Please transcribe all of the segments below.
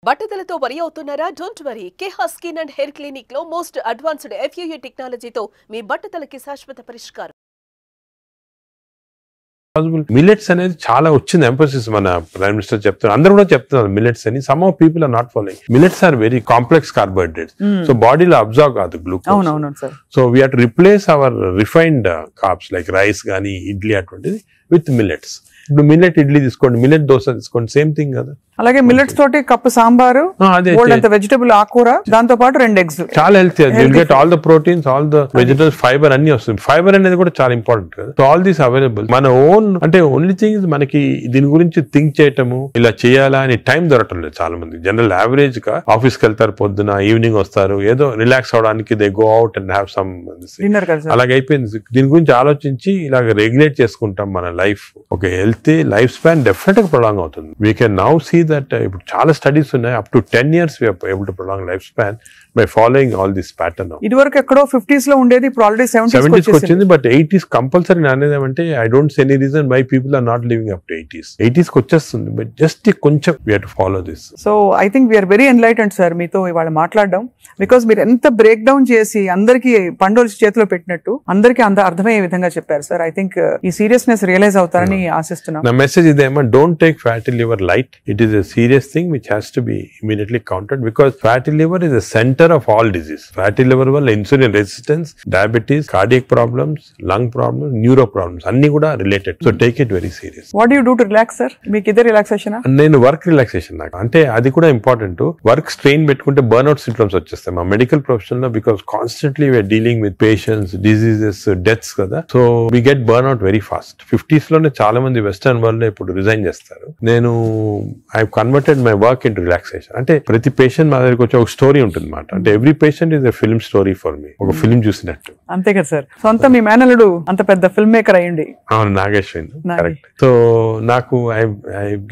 బట్టతలతో వరి అవుతున్నారా? Don't worry. Keha skin and hair clinic లో మోస్ట్ అడ్వాన్స్డ్ FUE టెక్నాలజీతో మీ బట్టతలకి శాశ్వత పరిష్కారం. మిల్లెట్స్ అనేది చాలా వచ్చింది ఎంఫోసిస్. మన ప్రైమ్ మినిస్టర్ చెప్తున్నారు, అందరూ కూడా చెప్తున్నారు మిల్లెట్స్ అని. Some of people are not following. Millets are very complex carbohydrates, so బాడీలో అబ్జర్వ్ కాదు glucose. So we have to replace our refined carbs like rice కానీ ఇడ్లీ అటువంటిది విత్ మిల్లెట్స్. ఇప్పుడు మిల్లెట్ ఇడ్లీ తీసుకోండి, మిల్లెట్ దోశ తీసుకోండి, సేమ్ థింగ్ కదా. అలాగే మిల్లెట్స్ తోటి కప్పు సాంబారు, వెజిటబుల్ ఆకుకూర, దాంతో పాటు 2 eggs, చాలా healthy. Will get all the proteins, all the vegetables, fibre అన్ని వస్తుంది. ఫైబర్ అనేది కూడా చాలా ఇంపార్టెంట్ కదా. So all these available. మన ఓన్ అంటే ఓన్లీ థింగ్ మనకి దీని గురించి థింక్ చేయటము, ఇలా చేయాలా అని టైం దొరకటం లేదు చాలా మంది. జనరల్ యావరేజ్ గా ఆఫీస్కి వెళ్తారు, పొద్దున ఈవినింగ్ వస్తారు, ఏదో రిలాక్స్ అవడానికి they go out and have some dinner. అలాగే అయిపోయింది. దీని గురించి ఆలోచించి ఇలాగ రెగ్యులేట్ చేసుకుంటాం మన లైఫ్. ఒక హెల్తీ లైఫ్ స్పాన్ డెఫినెట్ గా ప్రొలాంగ్ అవుతుంది. We can now see that ఇప్పుడు చాలా స్టడీస్ ఉన్నాయి, up to 10 years we are able to prolong life span by following all this pattern. ఇదివరకు ఎక్కడో 50s లో ఉండేది, ఇప్పుడు ఆల్రెడీ 70s కి వచ్చింది. బట్ 80s కంపల్సరీ అనేది అంటే I don't see any reason why people are not living up to 80s కి వచ్చేస్తుంది. బట్ జస్ట్ కొంచెం we have to follow this. So I think we are very enlightened sir మీతో ఇవాళ మాట్లాడడం. బికాస్ మీరు ఎంత బ్రేక్ డౌన్ చేసి అందరికి పండుగ చేతిలో పెట్టినట్టు అందరికి అర్థమయ్యే విధంగా చెప్పారు సార్. ఐ థింక్ ఈ సీరియస్నెస్ రియలైజ్ అవుతారని ఆశిస్తున్నాం. నా మెసేజ్ ఇదేమో, don't take fatty liver light. It is a serious thing which has to be immediately countered, because fatty liver is the center of all disease. Fatty liver valla insulin resistance, diabetes, cardiac problems, lung problems, neuro problems anni kuda related. So take it very serious. What do you do to relax sir? Meeku ide relaxation a? Nenu work relaxation naku ante adi kuda important. Work strain pettukunte burnout symptoms vachestayi ma medical profession lo, because constantly we are dealing with patients, diseases, deaths kada. So we get burnout very fast. 50s lone chaala mandi western world lo ippudu resign chestaru. Nenu I have converted my work into relaxation. అంటే ప్రతి patient మా దగ్గరికి వచ్చి ఒక story ఉంటుంది అన్నమాట. అంటే every patient is a film story for me. ఒక ఫిల్మ్ చూసినట్టు. అంతే కదా సార్. సొంత మీ మేనల్లుడు అంత పెద్ద ఫిల్మ్ మేకర్ అయ్యింది. అవును, నాగేశ్వరి. కరెక్ట్. సో నాకు I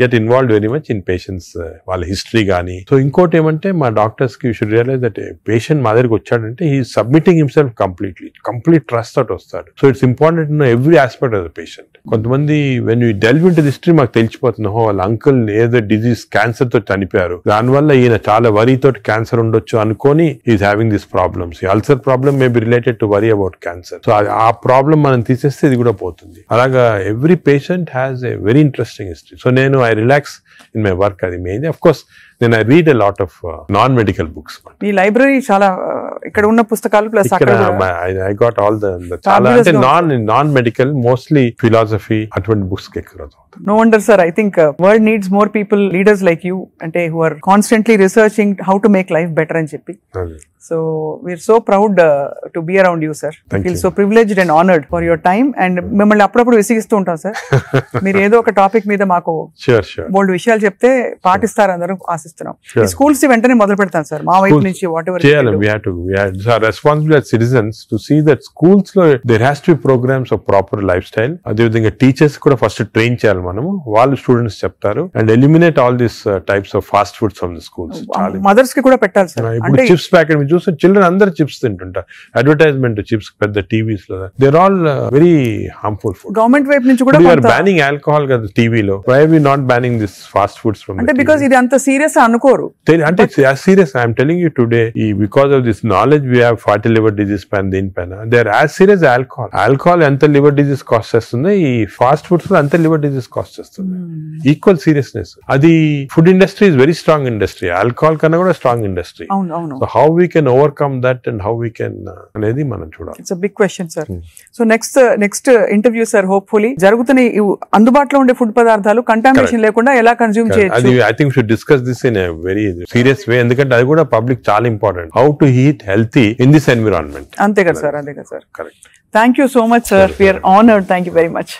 get involved very much in patients, వాళ్ళ హిస్టరీ కానీ. సో ఇంకోటి ఏమంటే మా డాక్టర్స్ కి you should realise that patient మా దగ్గరికి వచ్చాడంటే he submitting himself complete trust తోటి వస్తాడు. So it's important to know every aspect of the patient. కొంతమంది when you delve in to the history మాకు తెలిసిపోతుంది, వాళ్ళ అంకుల్ ఏదో డిజీజ్ క్యాన్సర్ తో చనిపోయారు, దానివల్ల ఈయన చాలా వరీ తోటి క్యాన్సర్ ఉండొచ్చు అనుకొని is having this problems. Ulcer problem may be related to worry about cancer. So ఆ ప్రాబ్లమ్ మనం తీసేస్తే ఇది కూడా పోతుంది. అలాగా every patient has a very interesting history. So నేను I relax in my work. అది main. Of course then I read a lot of non-medical books. ఈ లైబ్రరీ చాలా ఇక్కడ ఉన్న పుస్తకాలు plus I got all the చాలా అంటే non-medical, mostly philosophy అటువంటి బుక్స్ ఎక్కువ. No wonder sir, I think world needs more people, leaders like you, అంటే who are constantly researching how to make life better అని చెప్పి. So we're so proud to be around you sir. I feel so privileged and honored for your time, and మిమ్మల్ని అప్పుడప్పుడు విసిగిస్తూ ఉంటాం sir. మీరు ఏదో ఒక topic మీద మాకు బోల్డ్ విషయాలు చెప్తే పాటిస్తారు అందరూ ఆశిస్తున్నాం. స్కూల్స్ వెంటనే మొదలు పెడతాం సార్ మా వైపు నుంచి. What ever we have to responsible as citizens to see that schools lo there has to be programs of proper lifestyle. అదే విధంగా టీచర్స్ కూడా ఫస్ట్ ట్రైన్ చేయాలి మనము. వాళ్ళు స్టూడెంట్స్ చెప్తారు, and eliminate all this types of fast foods from the schools. Mothers కి కూడా పెట్టాలి సార్. అంటే చిప్స్ ప్యాకెట్ మీరు చూస్తే చిల్డ్రన్ అందరూ చిప్స్ తింటుంటారు. అడ్వర్టైజ్మెంట్ చిప్స్ పెద్ద టీవీస్ లో, they are all very harmful food. Government వైపు నుంచి కూడా బ్యానింగ్ ఆల్కహాల్ కదా టీవీలో. Why are we not banning this fast foods from? అంటే బికాజ్ ఇది అంత సీరియస్ అనుకోరు. అంటే as serious I am telling you today, because of this knowledge we have fatty liver disease pan din pana, they are as serious as alcohol anta liver disease cause చేస్తుంది, ఈ fast foods లో అంత liver disease cause చేస్తుంది. Equal seriousness. అది food industry is very strong industry, alcohol కన్నా కూడా strong industry. So how we can overcome that and how we can అనేది మనం చూడాలి. It's a big question sir. So next interview sir, hopefully జరుగుతున్న అందుబాటులో ఉండే food పదార్థాలు కంటామినేషన్ లేకుండా ఎలా కన్జ్యూమ్ చేయొచ్చు. I think should discuss this in a very serious way, ఎందుకంటే అది కూడా పబ్లిక్ చాలా important. How to eat healthy in this environment. అంతే కదా sir. Correct. Thank you so much sir. We are honoured. Thank you very much.